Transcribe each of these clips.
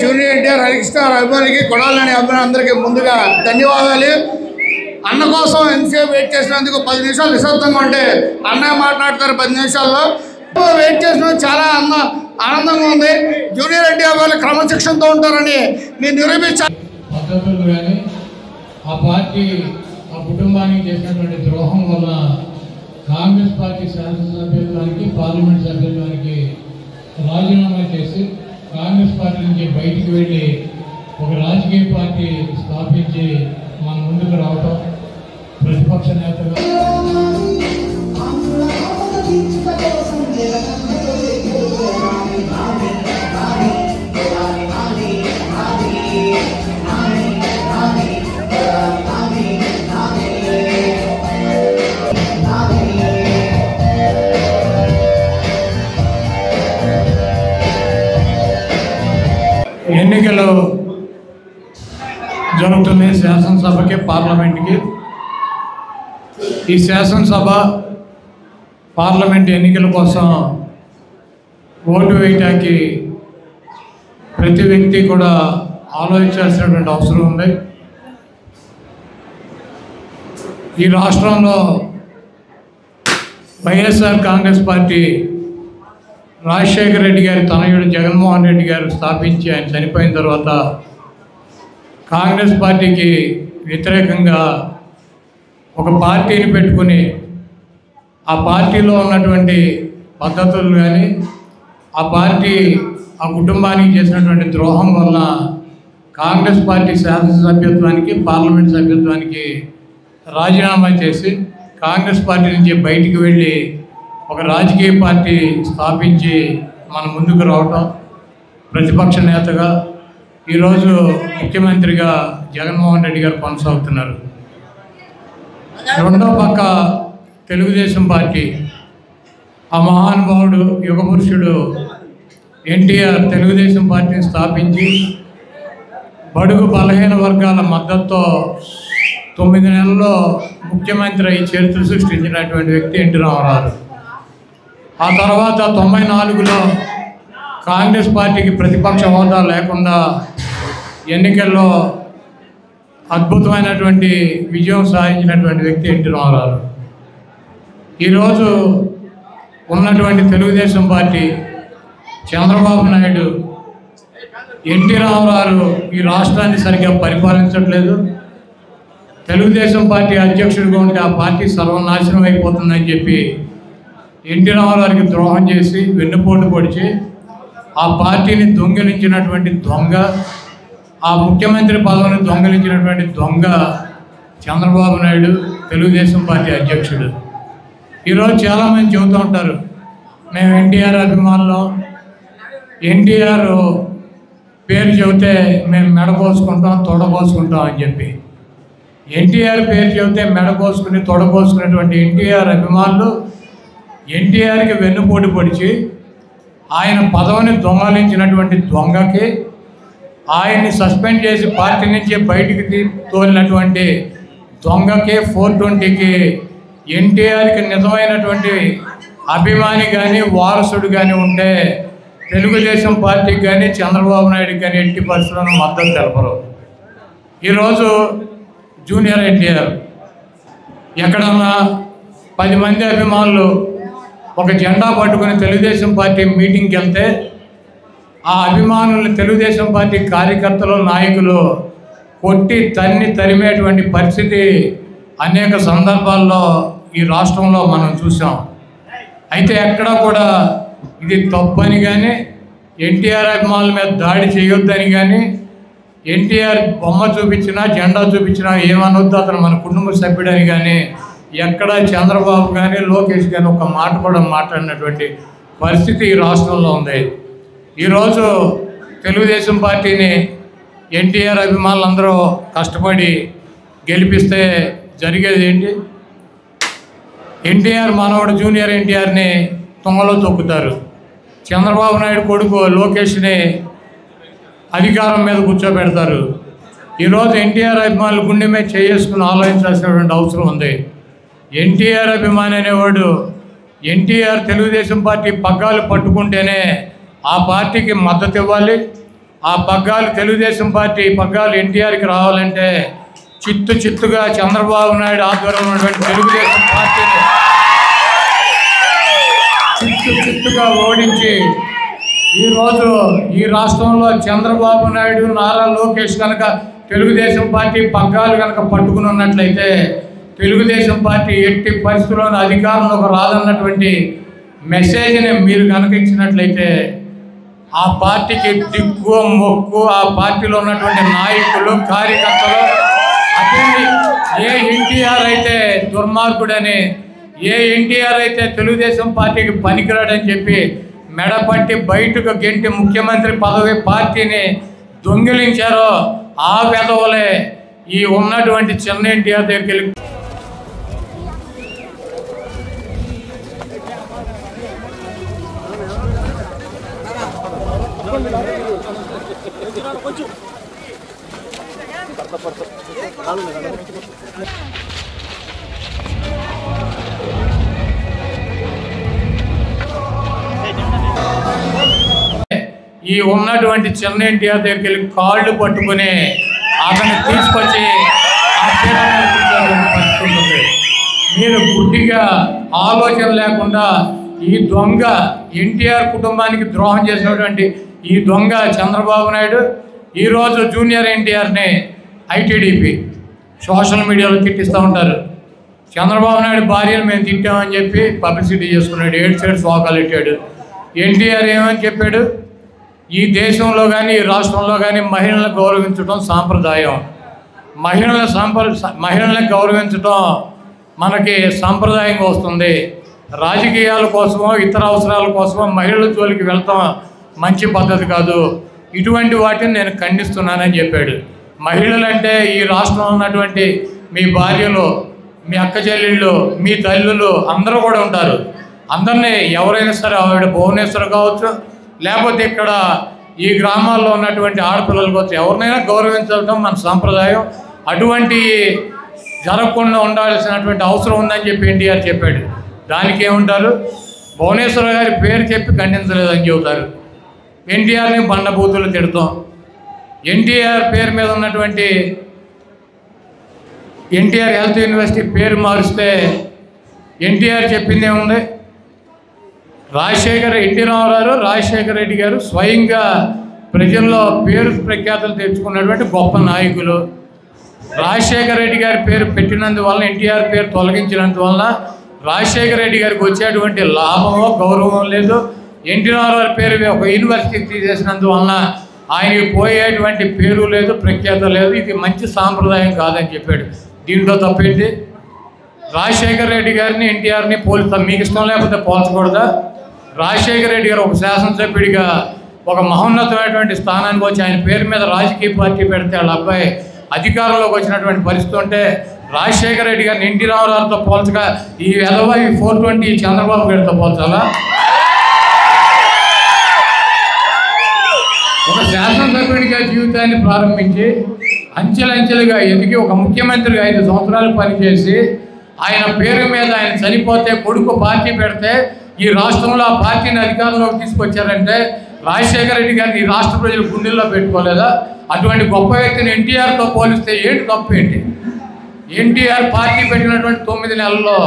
Junior NTR Harikrishna అభిమానికి కొడాలని అభిమాని అందరికీ ముందుగా ధన్యవాదాలు. అన్న కోసం ఎంతసేపు వెయిట్ చేసినందుకు 10 నిమిషాలు నిశ్శబ్దంగా ఉంటే అన్నయ్య మాట్లాడతారు 10 నిమిషాల్లో. వెయిట్ చేసిన చాలా ఆనందంగా ఉంది. జూనియర్ ఎన్టీఆర్ వాళ్ళు క్రమశిక్షణతో ఉంటారని నేను నిరూపించాను. పద్ధతులు కానీ ఆ పార్టీ ఆ కుటుంబానికి చేసినటువంటి ద్రోహం వల్ల కాంగ్రెస్ పార్టీ శాసనసభ్యులకి పార్లమెంట్ సభ్యులకి రాజీనామా చేసి కాంగ్రెస్ పార్టీ నుంచి బయటికి వెళ్ళి ఒక రాజకీయ పార్టీ స్థాపించి మన ముందుకు రావటం ప్రతిపక్ష నేతగా ఎన్నికలు జరుగుతున్నాయి శాసనసభకి పార్లమెంట్కి. ఈ శాసనసభ పార్లమెంట్ ఎన్నికల కోసం ఓటు వేయటానికి ప్రతి వ్యక్తి కూడా ఆలోచించాల్సినటువంటి అవసరం ఉంది. ఈ రాష్ట్రంలో వైఎస్ఆర్ కాంగ్రెస్ పార్టీ రాజశేఖర రెడ్డి గారి తనయుడు జగన్మోహన్ రెడ్డి గారు స్థాపించి ఆయన చనిపోయిన తర్వాత కాంగ్రెస్ పార్టీకి వ్యతిరేకంగా ఒక పార్టీని పెట్టుకుని ఆ పార్టీలో ఉన్నటువంటి పద్ధతులు కానీ ఆ పార్టీ ఆ కుటుంబానికి చేసినటువంటి ద్రోహం వల్ల కాంగ్రెస్ పార్టీ శాసనసభ్యత్వానికి పార్లమెంట్ సభ్యత్వానికి రాజీనామా చేసి కాంగ్రెస్ పార్టీ నుంచి బయటికి వెళ్ళి ఒక రాజకీయ పార్టీ స్థాపించి మన ముందుకు రావటం ప్రతిపక్ష నేతగా ఈరోజు ముఖ్యమంత్రిగా జగన్మోహన్ రెడ్డి గారు కొనసాగుతున్నారు. రెండో పక్క తెలుగుదేశం పార్టీ ఆ మహానుభావుడు యుగపురుషుడు ఎన్టీఆర్ తెలుగుదేశం పార్టీని స్థాపించి బడుగు బలహీన వర్గాల మద్దతుతో 9 నెలల్లో ముఖ్యమంత్రి అయి చరిత్ర సృష్టించినటువంటి వ్యక్తి ఎన్టీ రామారావు. ఆ తర్వాత 94లో కాంగ్రెస్ పార్టీకి ప్రతిపక్ష హోదా లేకుండా ఎన్నికల్లో అద్భుతమైనటువంటి విజయం సాధించినటువంటి వ్యక్తి ఎన్టీ రామారావు. ఈరోజు ఉన్నటువంటి తెలుగుదేశం పార్టీ చంద్రబాబు నాయుడు ఎన్టీ రామారావు ఈ రాష్ట్రాన్ని సరిగ్గా పరిపాలించట్లేదు. తెలుగుదేశం పార్టీ అధ్యక్షుడిగా ఉంటే ఆ పార్టీ సర్వనాశనం అయిపోతుందని చెప్పి ఎన్టీ రామారావుకి ద్రోహం చేసి వెన్నుపోటు పొడిచి ఆ పార్టీని దొంగిలించినటువంటి దొంగ, ఆ ముఖ్యమంత్రి పదవిని దొంగిలించినటువంటి దొంగ చంద్రబాబు నాయుడు తెలుగుదేశం పార్టీ అధ్యక్షుడు. ఈరోజు చాలామంది చెబుతూ ఉంటారు మేము ఎన్టీఆర్ అభిమానులు, ఎన్టీఆర్ పేరు చెబితే మేము మెడపోసుకుంటాం తొడపోసుకుంటాం అని చెప్పి. ఎన్టీఆర్ పేరు చెబితే మెడపోసుకుని తొడపోసుకునేటువంటి ఎన్టీఆర్ అభిమానులు ఎన్టీఆర్కి వెన్నుపోటు పొడిచి ఆయన పదవిని దొంగలించినటువంటి దొంగకి, ఆయన్ని సస్పెండ్ చేసి పార్టీ నుంచి బయటికి తోలినటువంటి దొంగకి 420కి ఎన్టీఆర్కి నిజమైనటువంటి అభిమాని కానీ వారసుడు కానీ ఉంటే తెలుగుదేశం పార్టీకి కానీ చంద్రబాబు నాయుడుకి కానీ ఎట్టి పరిస్థితులను మద్దతు తెలపరు. ఈరోజు జూనియర్ ఎన్టీఆర్ ఎక్కడన్నా 10 మంది అభిమానులు ఒక జెండా పట్టుకుని తెలుగుదేశం పార్టీ మీటింగ్కి వెళ్తే ఆ అభిమానులు తెలుగుదేశం పార్టీ కార్యకర్తలు నాయకులు కొట్టి తరిమేటువంటి పరిస్థితి అనేక సందర్భాల్లో ఈ రాష్ట్రంలో మనం చూసాం. అయితే ఎక్కడా కూడా ఇది తప్పని కానీ ఎన్టీఆర్ అభిమానుల మీద దాడి చేయొద్దని కానీ ఎన్టీఆర్ బొమ్మ చూపించినా జెండా చూపించినా ఏమనొద్దు, అతను మన కుటుంబ సభ్యుడని. కానీ ఎక్కడ చంద్రబాబు కానీ లోకేష్ కానీ ఒక మాట కూడా మాట్లాడినటువంటి పరిస్థితి ఈ రాష్ట్రంలో ఉంది. ఈరోజు తెలుగుదేశం పార్టీని ఎన్టీఆర్ అభిమానులందరూ కష్టపడి గెలిపిస్తే జరిగేది ఏంటి? ఎన్టీఆర్ మనవడు జూనియర్ ఎన్టీఆర్ని తుంగలో తొక్కుతారు. చంద్రబాబు నాయుడు కొడుకు లోకేష్ని అధికారం మీద కూర్చోబెడతారు. ఈరోజు ఎన్టీఆర్ అభిమానులు గుండె మీద చేసుకుని ఆలోచించాల్సినటువంటి అవసరం ఉంది. ఎన్టీఆర్ అభిమాని అనేవాడు ఎన్టీఆర్ తెలుగుదేశం పార్టీ పగ్గాలు పట్టుకుంటేనే ఆ పార్టీకి మద్దతు ఇవ్వాలి. ఆ పగ్గాలు తెలుగుదేశం పార్టీ పగ్గాలు ఎన్టీఆర్కి రావాలంటే చిత్తుగా చంద్రబాబు నాయుడు ఆధ్వర్యంలో ఉన్నటువంటి తెలుగుదేశం పార్టీని చిత్తుగా ఓడించి ఈరోజు ఈ రాష్ట్రంలో చంద్రబాబు నాయుడు నారా లోకేష్ కనుక తెలుగుదేశం పార్టీ పగ్గాలు కనుక పట్టుకుని ఉన్నట్లయితే తెలుగుదేశం పార్టీ ఎట్టి పరిస్థితుల్లోనూ అధికారంలోకి రాదన్నటువంటి మెసేజ్ని మీరు కనుక ఇచ్చినట్లయితే ఆ పార్టీకి దిక్కు మొక్కు ఆ పార్టీలో ఉన్నటువంటి నాయకులు కార్యకర్తలు అదే ఏ ఎన్టీఆర్ అయితే దుర్మార్గుడని, ఏ ఎన్టీఆర్ అయితే తెలుగుదేశం పార్టీకి పనికిరాడని చెప్పి మెడపట్టి బయటకు గెంటి ముఖ్యమంత్రి పదవి పార్టీని దొంగిలించారో ఆ వెధవలే ఈ ఉన్నటువంటి చిన్న ఎన్టీఆర్ దగ్గరికి వెళ్ళి ఈ ఉన్నటువంటి చిన్న ఎన్టీఆర్ దగ్గరికి వెళ్ళి కాళ్ళు పట్టుకుని అతన్ని తీసుకొచ్చి పరిస్థితుంది. మీరు గుడ్డిగా ఆలోచన లేకుండా ఈ దొంగ ఎన్టీఆర్ కుటుంబానికి ద్రోహం చేసినటువంటి ఈ దొంగ చంద్రబాబు నాయుడు ఈరోజు జూనియర్ ఎన్టీఆర్ని ఐటీడీపీ సోషల్ మీడియాలో తిట్టిస్తూ ఉంటారు. చంద్రబాబు నాయుడు భార్యను మేము తిట్టామని చెప్పి పబ్లిసిటీ చేసుకున్నాడు, 7 సైడ్ శోకాలు పెట్టాడు. ఎన్టీఆర్ ఏమని చెప్పాడు? ఈ దేశంలో కానీ ఈ రాష్ట్రంలో కానీ మహిళలను గౌరవించడం సాంప్రదాయం. మహిళలను గౌరవించడం మనకి సాంప్రదాయంగా వస్తుంది. రాజకీయాల కోసమో ఇతర అవసరాల కోసమో మహిళల జోలికి వెళ్తాం మంచి పద్ధతి కాదు. ఇటువంటి వాటిని నేను ఖండిస్తున్నానని చెప్పాడు. మహిళలంటే ఈ రాష్ట్రంలో ఉన్నటువంటి మీ భార్యలు, మీ అక్క చెల్లెళ్ళు, మీ తల్లులు అందరూ కూడా ఉంటారు. అందరినీ ఎవరైనా సరే ఆవిడ భువనేశ్వర్ కావచ్చు, లేకపోతే ఇక్కడ ఈ గ్రామాల్లో ఉన్నటువంటి ఆడపిల్లలు కావచ్చు, ఎవరినైనా గౌరవించడం మన సాంప్రదాయం. అటువంటి జరగకుండా ఉండాల్సినటువంటి అవసరం ఉందని చెప్పి ఎన్టీఆర్ చెప్పాడు. దానికి ఏముంటారు? భువనేశ్వర గారి పేరు చెప్పి ఖండించలేదని చెబుతారు. ఎన్టీఆర్ని బండబూతులు తిడతాం. ఎన్టీఆర్ పేరు మీద ఉన్నటువంటి ఎన్టీఆర్ హెల్త్ యూనివర్సిటీ పేరు మారుస్తే ఎన్టీఆర్ చెప్పింది ఏముంది? ఎన్టీ రామారావు రాజశేఖర రెడ్డి గారు స్వయంగా ప్రజల్లో పేరు ప్రఖ్యాతులు తెచ్చుకున్నటువంటి గొప్ప నాయకులు. రాజశేఖర రెడ్డి గారి పేరు పెట్టినందువలన, ఎన్టీఆర్ పేరు తొలగించినందువలన రాజశేఖర రెడ్డి గారికి వచ్చేటువంటి లాభమో గౌరవం లేదు. ఎన్టీ రామారావు పేరు ఒక యూనివర్సిటీ తీసేసినందువలన ఆయనకి పోయేటువంటి పేరు లేదు, ప్రఖ్యాత లేదు. ఇది మంచి సాంప్రదాయం కాదని చెప్పాడు. దీంట్లో తప్పేంటి? రాజశేఖర రెడ్డి గారిని ఎన్టీఆర్ని పోల్చుతాం. మీకు ఇష్టం లేకపోతే పోల్చకూడదా? రాజశేఖర రెడ్డి గారు ఒక శాసనసభ్యుడిగా ఒక మహోన్నతమైనటువంటి స్థానానికి వచ్చి ఆయన పేరు మీద రాజకీయ పార్టీ పెడితే వాళ్ళ అబ్బాయి అధికారంలోకి వచ్చినటువంటి పరిస్థితి ఉంటే రాజశేఖర రెడ్డి గారిని ఎన్టీ రామారావుతో పోల్చగా ఈ ఎదవ ఈ 420 చంద్రబాబు గారితో పోల్చాలా? ఒక శాసనసభ్యుడిగా జీవితాన్ని ప్రారంభించి అంచెలంచెలుగా ఎదిగి ఒక ముఖ్యమంత్రిగా 5 సంవత్సరాలు పనిచేసి ఆయన పేరు మీద ఆయన చనిపోతే కొడుకు పార్టీ పెడితే ఈ రాష్ట్రంలో ఆ పార్టీని అధికారంలోకి తీసుకొచ్చారంటే రాజశేఖర రెడ్డి గారిని ఈ రాష్ట్ర ప్రజలు గుండెల్లో పెట్టుకోలేదా? అటువంటి గొప్ప వ్యక్తిని ఎన్టీఆర్తో పోలిస్తే ఏంటి తప్పు ఏంటి? ఎన్టీఆర్ పార్టీ పెట్టినటువంటి 9 నెలల్లో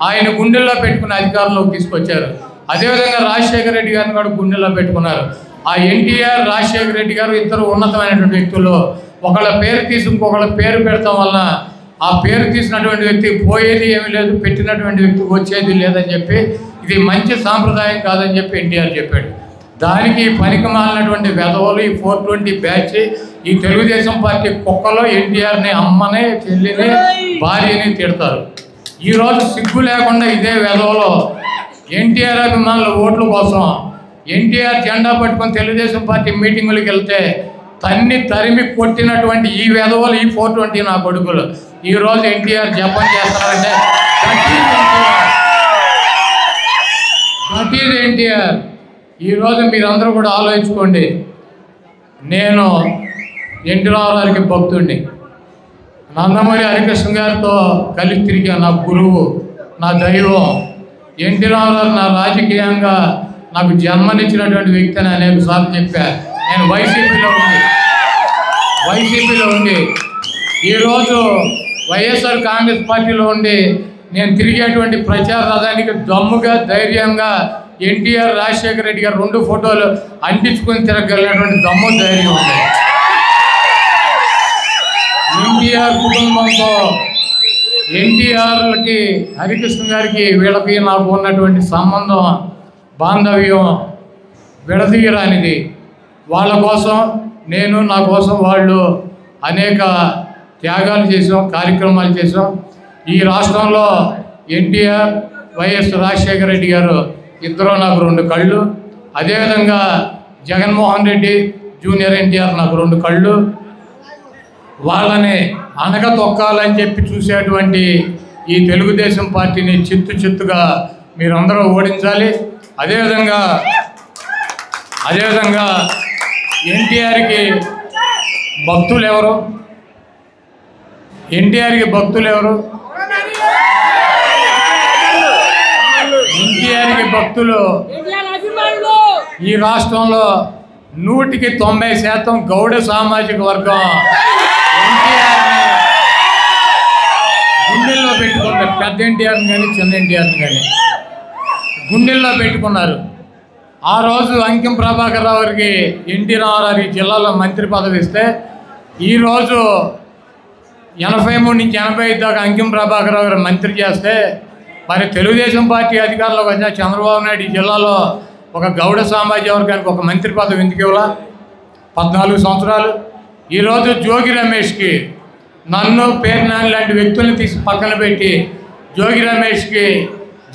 ఆయన గుండెల్లో పెట్టుకుని అధికారంలోకి తీసుకొచ్చారు. అదేవిధంగా రాజశేఖర రెడ్డి గారిని కూడా గుండెల్లో పెట్టుకున్నారు. ఆ ఎన్టీఆర్ రాజశేఖర రెడ్డి గారు ఇద్దరు ఉన్నతమైనటువంటి వ్యక్తులు. ఒకళ్ళ పేరు తీసి ఇంకొకళ్ళ పేరు పెడతాం వలన ఆ పేరు తీసినటువంటి వ్యక్తికి పోయేది ఏమీ లేదు, పెట్టినటువంటి వ్యక్తికి వచ్చేది లేదని చెప్పి ఇది మంచి సాంప్రదాయం కాదని చెప్పి ఎన్టీఆర్ చెప్పాడు. దానికి పనికి మాలినటువంటి వెధవలు ఈ 420 బ్యాచ్ ఈ తెలుగుదేశం పార్టీ కుక్కలో ఎన్టీఆర్ని అమ్మని చెల్లిని భార్యని తిడతారు. ఈరోజు సిగ్గు లేకుండా ఇదే వెధవలో ఎన్టీఆర్ అభిమానుల ఓట్ల కోసం ఎన్టీఆర్ జెండా పట్టుకొని తెలుగుదేశం పార్టీ మీటింగులకు వెళ్తే తరిమి కొట్టినటువంటి ఈ వెధవలు ఈ 420 నా కొడుకులు ఈరోజు ఎన్టీఆర్ జపం చేస్తారంటే దట్ ఈజ్ ఎన్టీఆర్. ఈరోజు మీరందరూ కూడా ఆలోచించుకోండి. నేను ఎన్టీ రామారావుకి భక్తుడిని. నందమూరి హరికృష్ణ గారితో కలిసి తిరిగా నా గురువు, నా దైవం. ఎన్టీ రామారావు నా రాజకీయంగా నాకు జన్మనిచ్చినటువంటి వ్యక్తి అని అనేక సార్లు చెప్పా. నేను వైసీపీలో ఉండి ఈరోజు వైఎస్ఆర్ కాంగ్రెస్ పార్టీలో ఉండి నేను తిరిగేటువంటి ప్రచార రథానికి దమ్ముగా ధైర్యంగా ఎన్టీఆర్ రాజశేఖర రెడ్డి గారు 2 ఫోటోలు అంటించుకొని తిరగలిగినటువంటి దమ్ము ధైర్యం ఉంది. ఎన్టీఆర్ కుటుంబంతో ఎన్టీఆర్కి హరికృష్ణ గారికి వీళ్ళకి నాకు ఉన్నటువంటి సంబంధం బాంధవ్యం విడదీయరానిది. వాళ్ళ కోసం నేను, నా కోసం వాళ్ళు అనేక త్యాగాలు చేసాం, కార్యక్రమాలు చేసాం. ఈ రాష్ట్రంలో ఎన్టీఆర్, వైఎస్ రాజశేఖర రెడ్డి గారు ఇద్దరు నాకు 2 కళ్ళు. అదేవిధంగా జగన్మోహన్ రెడ్డి జూనియర్ ఎన్టీఆర్ నాకు 2 కళ్ళు. వాళ్ళని అనగ తొక్కాలని చెప్పి చూసేటువంటి ఈ తెలుగుదేశం పార్టీని చిత్తుగా మీరందరూ ఓడించాలి. అదేవిధంగా ఎన్టీఆర్కి భక్తులు ఎవరు? ఎన్టీఆర్కి భక్తులు ఈ రాష్ట్రంలో 100% గౌడ సామాజిక వర్గం ఎన్టీఆర్ని గుండెల్లో పెట్టుకున్నారు. పెద్ద ఎన్టీఆర్ని కానీ చిన్న ఎన్టీఆర్ని కానీ గుండెల్లో పెట్టుకున్నారు. ఆ రోజు అంకిం ప్రభాకర్ రావు గారికి ఎన్టీ రామారావు జిల్లాలో మంత్రి పదవి ఇస్తే ఈరోజు 83 నుంచి 85 దాకా అంకిం ప్రభాకర్ రావు గారు మంత్రి చేస్తే మరి తెలుగుదేశం పార్టీ అధికారంలోకి వచ్చిన చంద్రబాబు నాయుడు ఈ జిల్లాలో ఒక గౌడ సామాజిక వర్గానికి ఒక మంత్రి పదవి ఎందుకు ఇవ్వాల? 14 సంవత్సరాలు. ఈరోజు జోగి రమేష్కి, నన్ను, పేర్నాని లాంటి వ్యక్తులను తీసి పక్కన పెట్టి జోగి రమేష్కి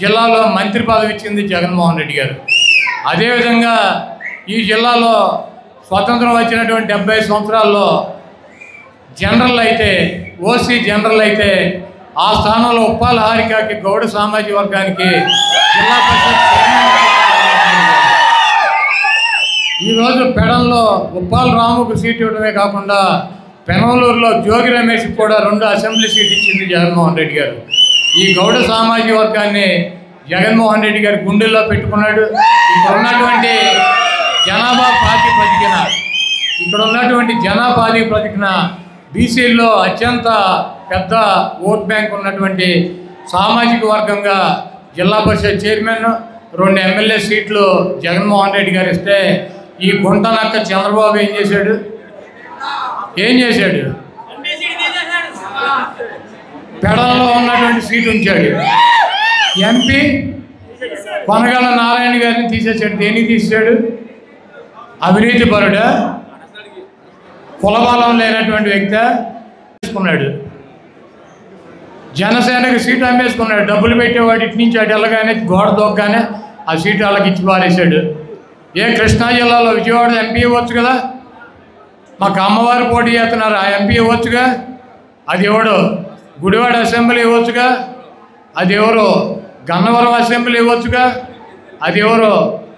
జిల్లాలో మంత్రి పదవి ఇచ్చింది జగన్మోహన్ రెడ్డి గారు. అదేవిధంగా ఈ జిల్లాలో స్వతంత్రం వచ్చినటువంటి 70 సంవత్సరాల్లో జనరల్ అయితే, ఓసీ జనరల్ అయితే ఆ స్థానంలో ఉప్పాల హారికకి గౌడ సామాజిక వర్గానికి జిల్లా పరిషత్ ఈరోజు పెడంలో ఉప్పాల రాముకు సీట్ ఇవ్వడమే కాకుండా పెనమలూరులో జోగి రమేష్కి కూడా 2 అసెంబ్లీ సీట్ ఇచ్చింది జగన్మోహన్ రెడ్డి గారు. ఈ గౌడ సామాజిక వర్గాన్ని జగన్మోహన్ రెడ్డి గారి గుండెల్లో పెట్టుకున్నాడు. ఇక్కడ ఉన్నటువంటి జనాభా ప్రాతిపదికన బీసీల్లో అత్యంత పెద్ద ఓట్ బ్యాంక్ ఉన్నటువంటి సామాజిక వర్గంగా జిల్లా పరిషత్ చైర్మన్, 2 ఎమ్మెల్యే సీట్లు జగన్మోహన్ రెడ్డి గారు ఇస్తే ఈ గుంటనక్క చంద్రబాబు ఏం చేశాడు? పెడల్లో ఉన్నటువంటి సీటు ఉంచాడు. ఎంపీ కొనగల నారాయణ గారిని తీసేసాడు. దేనికి తీసాడు? అవినీతి పరుడా? కులబలం లేనటువంటి వ్యక్తి తీసుకున్నాడు. జనసేనకి సీటు అమ్మేసుకున్నాడు. డబ్బులు పెట్టేవాడు ఇటు నుంచి అటు వెళ్ళగానే గోడ దొక్కగానే ఆ సీటు వాళ్ళకి ఇచ్చి పారేశాడు. కృష్ణా జిల్లాలో విజయవాడ ఎంపీ ఇవ్వచ్చు కదా, మాకు అమ్మవారు పోటీ చేస్తున్నారు, ఆ ఎంపీ ఇవ్వచ్చుగా. అది ఎవడు? గుడివాడ అసెంబ్లీ ఇవ్వచ్చుగా. అది ఎవరు? గన్నవరం అసెంబ్లీ ఇవ్వచ్చుగా. అది ఎవరు?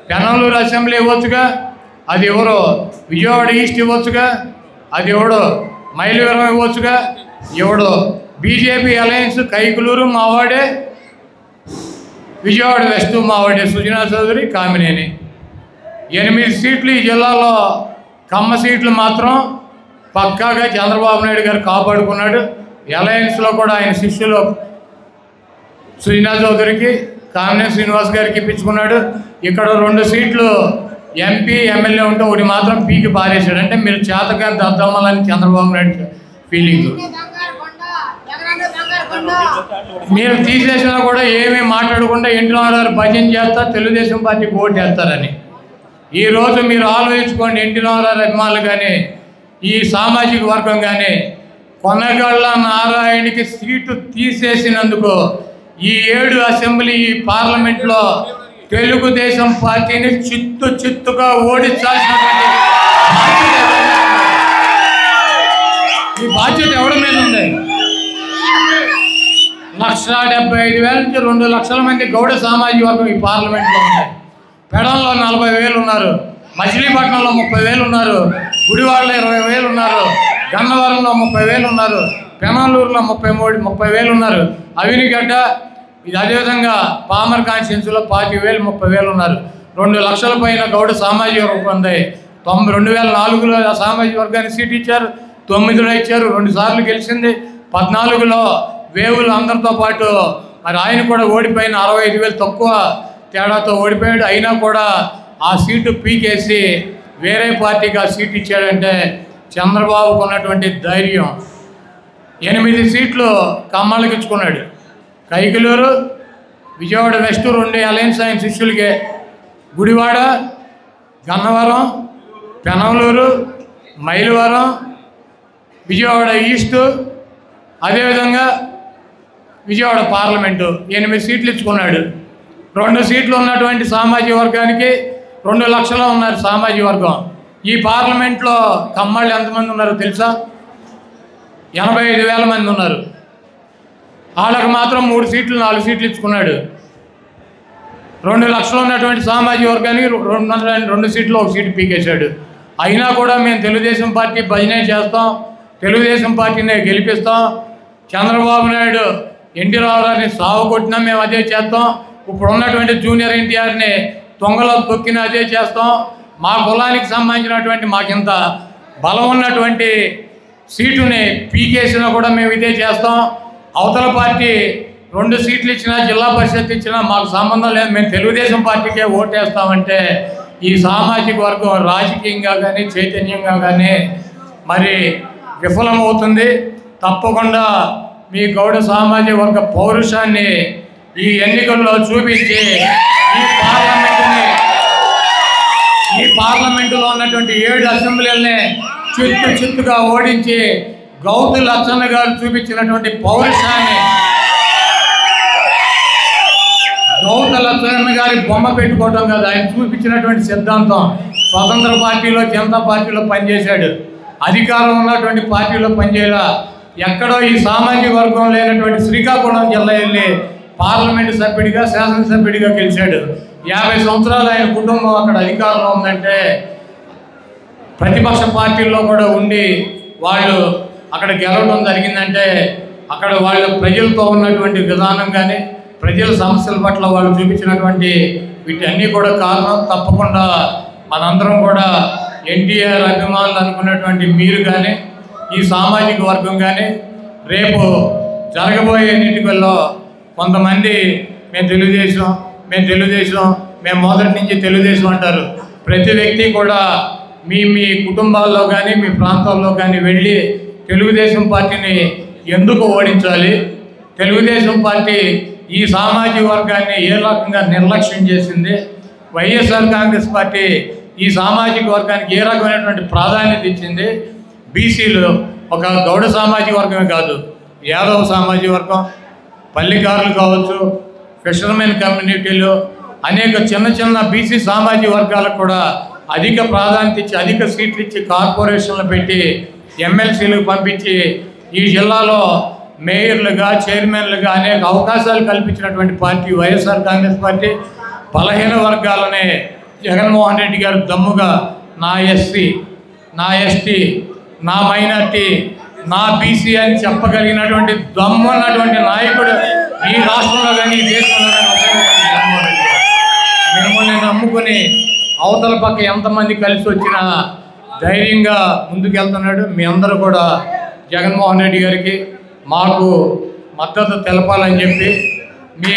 పెనమలూరు అసెంబ్లీ ఇవ్వచ్చుగా. అది ఎవరు? విజయవాడ ఈస్ట్ ఇవ్వచ్చుగా. అది ఎవడు? మైలవరం ఇవ్వచ్చుగా. ఎవడు? బీజేపీ అలయన్స్ కైకులూరు మావాడే, విజయవాడ వెస్ట్ మావాడే, సుజనా చౌదరి, కామినేని. 8 సీట్లు ఈ జిల్లాలో. కమ్మ సీట్లు మాత్రం పక్కాగా చంద్రబాబు నాయుడు గారు కాపాడుకున్నాడు. అలయన్స్లో కూడా ఆయన శిష్యులు సుజనా చౌదరికి, కామినేని శ్రీనివాస్ గారికి ఇప్పించుకున్నాడు. ఇక్కడ 2 సీట్లు ఎంపీ ఎమ్మెల్యే ఉంటే ఒకటి మాత్రం పీకి పారేశాడు. అంటే మీరు చేతగా దద్దమ్మలని చంద్రబాబు నాయుడు ఫీలింగ్. మీరు తీసేసినా కూడా ఏమీ మాట్లాడకుండా ఎన్టీ రామారావు భజన చేస్తా తెలుగుదేశం పార్టీకి ఓటు వేస్తారని. ఈరోజు మీరు ఆలోచించుకోండి, ఎన్టీ రామారావు అభిమానులు కానీ ఈ సామాజిక వర్గం కానీ కొనగళ్ళ నారాయణకి సీటు తీసేసినందుకు ఈ 7 అసెంబ్లీ పార్లమెంట్లో తెలుగుదేశం పార్టీని చిత్తుగా ఓడించాల్సినటువంటి ఈ బాధ్యత ఎవరి మీద ఉంది? 1,75,000 నుంచి 2 లక్షల మంది గౌడ సామాజిక వర్గం ఈ పార్లమెంట్లో ఉన్నాయి. పెడంలో 40,000 ఉన్నారు, మచిలీపట్నంలో 30,000 ఉన్నారు, గుడివాడలో 20,000 ఉన్నారు, గన్నవరంలో 30,000 ఉన్నారు, పెనాలూరులో 30,000 ఉన్నారు, అవినిగడ్డ ఇది అదేవిధంగా పామర్ కాన్స్టిట్యున్సీలో 25,000 30,000 ఉన్నారు. 2 లక్షల పైన గౌడ సామాజిక వర్గం ఉంది. 2004లో సామాజిక వర్గానికి సీట్ ఇచ్చారు, 9లో ఇచ్చారు, 2 సార్లు గెలిచింది. 14లో వేవులు అందరితో పాటు మరి ఆయన కూడా ఓడిపోయిన 65,000 తక్కువ తేడాతో ఓడిపోయాడు. అయినా కూడా ఆ సీటు పీకేసి వేరే పార్టీకి ఆ సీట్ ఇచ్చాడంటే చంద్రబాబుకు ఉన్నటువంటి ధైర్యం. 8 సీట్లు కమ్మలకి ఇచ్చుకున్నాడు. కైకలూరు, విజయవాడ వెస్ట్ 2 అలయన్స్ ఆయన శిష్యులకే, గుడివాడ, గన్నవరం, పెనమలూరు, మైలవరం, విజయవాడ ఈస్ట్, అదేవిధంగా విజయవాడ పార్లమెంటు 8 సీట్లు ఇచ్చుకున్నాడు. 2 సీట్లు ఉన్నటువంటి సామాజిక వర్గానికి 2 లక్షలు ఉన్నారు సామాజిక వర్గం. ఈ పార్లమెంట్లో కమ్మళ్ళు ఎంతమంది ఉన్నారో తెలుసా? 85,000 మంది ఉన్నారు. వాళ్ళకు మాత్రం 3 సీట్లు 4 సీట్లు ఇచ్చుకున్నాడు. 2 లక్షలు ఉన్నటువంటి సామాజిక వర్గానికి 2 సీట్లు 1 సీటు పీకేశాడు. అయినా కూడా మేము తెలుగుదేశం పార్టీ భజనే చేస్తాం, తెలుగుదేశం పార్టీనే గెలిపిస్తాం, చంద్రబాబు నాయుడు ఎన్టీ రామారావుని సాగు కొట్టినా మేము అదే చేస్తాం, ఇప్పుడు ఉన్నటువంటి జూనియర్ ఎన్టీఆర్ని తొంగలో తొక్కినా అదే చేస్తాం, మా కులానికి సంబంధించినటువంటి మాకింత బలం ఉన్నటువంటి సీటుని పీకేసినా కూడా మేము ఇదే చేస్తాం, అవతల పార్టీ 2 సీట్లు ఇచ్చినా జిల్లా పరిషత్ ఇచ్చినా మాకు సంబంధం లేదు, మేము తెలుగుదేశం పార్టీకే ఓటేస్తామంటే ఈ సామాజిక వర్గం రాజకీయంగా కానీ చైతన్యంగా కానీ మరి విఫలమవుతుంది. తప్పకుండా మీ గౌడ సామాజిక వర్గ పౌరుషాన్ని ఈ ఎన్నికల్లో చూపించి ఈ పార్లమెంటులో ఉన్నటువంటి 7 అసెంబ్లీలని చిత్తుగా ఓడించి గౌతు లచ్చన్న గారు చూపించినటువంటి పౌరుషాన్ని, గౌతు లచ్చన్న గారి బొమ్మ పెట్టుకోవడం కాదు, ఆయన చూపించినటువంటి సిద్ధాంతం. స్వతంత్ర పార్టీలో జనతా పార్టీలో పనిచేశాడు, అధికారం ఉన్నటువంటి పార్టీలో పనిచేయాల. ఎక్కడో ఈ సామాజిక వర్గం లేనటువంటి శ్రీకాకుళం జిల్లా వెళ్ళి పార్లమెంటు సభ్యుడిగా శాసనసభ్యుడిగా గెలిచాడు. 50 సంవత్సరాలు ఆయన కుటుంబం అక్కడ అధికారంలో ఉందంటే ప్రతిపక్ష పార్టీల్లో కూడా ఉండి వాళ్ళు అక్కడ గెలవడం జరిగిందంటే అక్కడ వాళ్ళు ప్రజలతో ఉన్నటువంటి విధానం కానీ ప్రజల సమస్యల పట్ల వాళ్ళు చూపించినటువంటి వీటన్నీ కూడా కారణం. తప్పకుండా మనందరం కూడా ఎన్టీఆర్ అభిమానులు అనుకున్నటువంటి మీరు కానీ ఈ సామాజిక వర్గం కానీ రేపు జరగబోయే ఎన్నికల్లో కొంతమంది మేము తెలుగుదేశం మేము మొదటి నుంచి తెలుగుదేశం అంటారు. ప్రతి వ్యక్తి కూడా మీ కుటుంబాల్లో కానీ మీ ప్రాంతాల్లో కానీ వెళ్ళి తెలుగుదేశం పార్టీని ఎందుకు ఓడించాలి, తెలుగుదేశం పార్టీ ఈ సామాజిక వర్గాన్ని ఏ రకంగా నిర్లక్ష్యం చేసింది, వైఎస్ఆర్ కాంగ్రెస్ పార్టీ ఈ సామాజిక వర్గానికి ఏ రకమైనటువంటి ప్రాధాన్యత ఇచ్చింది, బీసీలు ఒక గౌడ సామాజిక వర్గమే కాదు, యాదవ సామాజిక వర్గం, పల్లికారులు కావచ్చు, ఫిషర్మెన్ కమ్యూనిటీలు, అనేక చిన్న బీసీ సామాజిక వర్గాలకు కూడా అధిక ప్రాధాన్యత ఇచ్చి అధిక సీట్లు ఇచ్చి కార్పొరేషన్లు పెట్టి ఎమ్మెల్సీలకు పంపించి ఈ జిల్లాలో మేయర్లుగా చైర్మన్లుగా అనేక అవకాశాలు కల్పించినటువంటి పార్టీ వైఎస్ఆర్ కాంగ్రెస్ పార్టీ. బలహీన వర్గాలనే జగన్మోహన్ రెడ్డి గారు దమ్ముగా నా ఎస్సీ, నా ఎస్టీ, నా మైనార్టీ, నా బీసీ అని చెప్పగలిగినటువంటి దమ్ము ఉన్నటువంటి నాయకుడు ఈ రాష్ట్రంలో కానీ ఈ దేశంలో కానీ జగన్మోహన్ రెడ్డి గారు. మిమ్మల్ని నమ్ముకుని అవతల పక్క ఎంతమంది కలిసి వచ్చినా ధైర్యంగా ముందుకెళ్తున్నాడు. మీ అందరూ కూడా జగన్మోహన్ రెడ్డి గారికి మాకు మద్దతు తెలపాలని చెప్పి మీ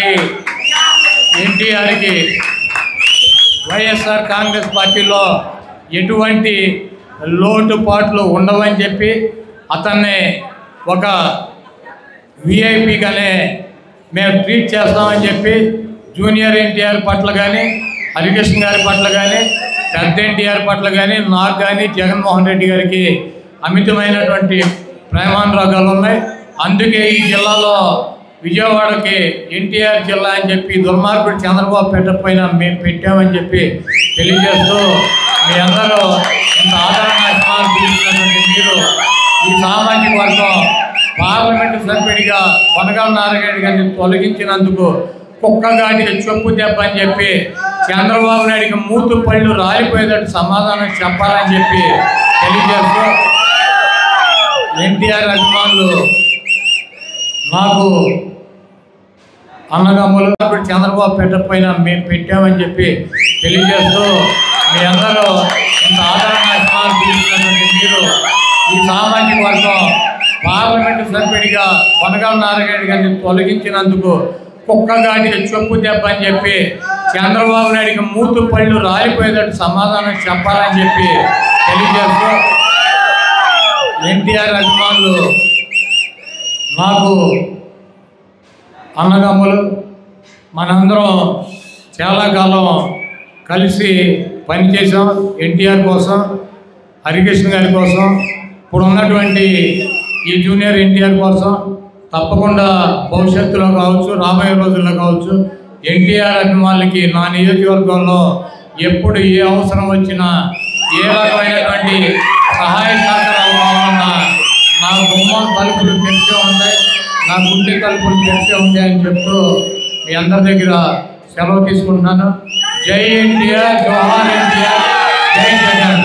ఎన్టీఆర్కి వైఎస్ఆర్ కాంగ్రెస్ పార్టీలో ఎటువంటి లోటుపాట్లు ఉండవని చెప్పి అతన్ని ఒక విఐపిగానే మేము ట్రీట్ చేస్తామని చెప్పి జూనియర్ ఎన్టీఆర్ పట్ల కానీ హరికృష్ణ గారి పట్ల కానీ పెద్ద ఎన్టీఆర్ పట్ల కానీ నాకు కానీ జగన్మోహన్ రెడ్డి గారికి అమితమైనటువంటి ప్రేమానురాగాలు ఉన్నాయి. అందుకే ఈ జిల్లాలో విజయవాడకి ఎన్టీఆర్ జిల్లా అని చెప్పి దుర్మార్గుడు చంద్రబాబు పెట్టకపోయినా మేము పెట్టామని చెప్పి తెలియజేస్తూ మీ అందరూ ఇంత ఆదరణ అభిమానం చూపిస్తున్నటువంటి మీరు ఈ సామాజిక వర్గం పార్లమెంటు సభ్యుడిగా కొనగల నారాయణ గారిని తొలగించినందుకు కుక్కగాడికి చెప్పు దెబ్బ అని చెప్పి చంద్రబాబు నాయుడికి మూతు పళ్ళు రాలిపోయేటట్టు సమాధానం చెప్పాలని చెప్పి తెలియజేస్తూ ఎన్టీఆర్ అభిమానులు నాకు అన్నదమ్ములు చంద్రబాబు పెట్టకపోయినా మేము పెట్టామని చెప్పి తెలియజేస్తూ మీ అందరూ ఇంత ఆదరణ అభిమానం చూపిస్తున్నటువంటి మీరు ఈ సామాజిక వర్గం పార్లమెంటు సభ్యుడిగా కొనగల నారాయణ గారిని తొలగించినందుకు కుక్కగాడికి చెప్పు దెబ్బ అని చెప్పి చంద్రబాబు నాయుడికి మూతు పళ్ళు రాలిపోయేటట్టు సమాధానం చెప్పాలని చెప్పి తెలియజేస్తూ ఎన్టీఆర్ అభిమానులు నాకు అన్నదమ్ములు మనందరం చాలా కాలం కలిసి పనిచేసాం. ఎన్టీఆర్ కోసం, హరికృష్ణ గారి కోసం, ఇప్పుడు ఉన్నటువంటి ఈ జూనియర్ ఎన్టీఆర్ కోసం తప్పకుండా భవిష్యత్తులో కావచ్చు, రాబోయే రోజుల్లో కావచ్చు ఎన్టీఆర్ అభిమానులకి నా నియోజకవర్గంలో ఎప్పుడు ఏ అవసరం వచ్చినా ఏ రకమైనటువంటి సహాయ సహకారాలు కావాలన్నా నా గుమ్మం తలుపులు తెరిచే ఉంటాయి, నా గుండె తలుపులు తెరిచే ఉంటాయని చెప్తూ మీ అందరి దగ్గర సెలవు తీసుకుంటున్నాను. జై ఎన్టీఆర్, జోహార్ ఎన్టీఆర్, జై జగన్.